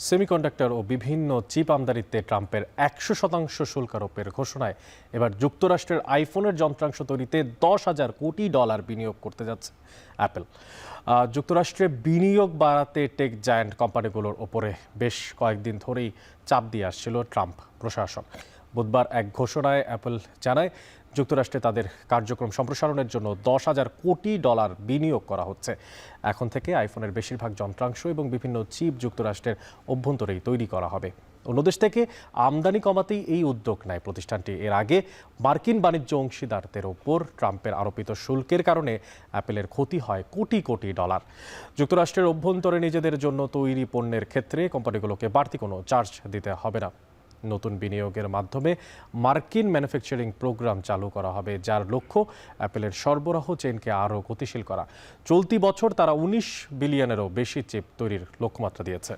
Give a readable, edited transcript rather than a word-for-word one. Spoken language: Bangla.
সেমিকন্ডাক্টর ও বিভিন্ন চিপ আমদানিতে ট্রাম্পের ১০০% শুল্ক আরোপের ঘোষণায় এবার যুক্তরাষ্ট্রের আইফোনের যন্ত্রাংশ তৈরিতে $10,000 কোটি বিনিয়োগ করতে যাচ্ছে অ্যাপল। যুক্তরাষ্ট্রে বিনিয়োগ বাড়াতে টেক জায়ান্ট কোম্পানিগুলোর ওপরে বেশ কয়েকদিন ধরেই চাপ দিয়ে আসছিল ট্রাম্প প্রশাসন। বুধবার এক ঘোষণায় অ্যাপল জানায় যুক্তরাষ্ট্রে তাদের কার্যক্রম সম্প্রসারণের জন্য $10,000 কোটি বিনিয়োগ করা হচ্ছে। এখন থেকে আইফোনের বেশিরভাগ যন্ত্রাংশ এবং বিভিন্ন চিপ যুক্তরাষ্ট্রের অভ্যন্তরেই তৈরি করা হবে। অন্য দেশ থেকে আমদানি কমাতেই এই উদ্যোগ নেয় প্রতিষ্ঠানটি। এর আগে মার্কিন বাণিজ্য অংশীদারদের ওপর ট্রাম্পের আরোপিত শুল্কের কারণে অ্যাপেলের ক্ষতি হয় কোটি কোটি ডলার। যুক্তরাষ্ট্রের অভ্যন্তরে নিজেদের জন্য তৈরি পণ্যের ক্ষেত্রে কোম্পানিগুলোকে বাড়তি কোনো চার্জ দিতে হবে না। নতুন বিনিয়োগের মাধ্যমে মার্কিন ম্যানুফ্যাকচারিং প্রোগ্রাম চালু করা হবে, যার লক্ষ্য অ্যাপেলের সরবরাহ চেইনকে আরও গতিশীল করা। চলতি বছর তারা 19 বিলিয়নেরও বেশি চিপ তৈরির লক্ষ্যমাত্রা দিয়েছে।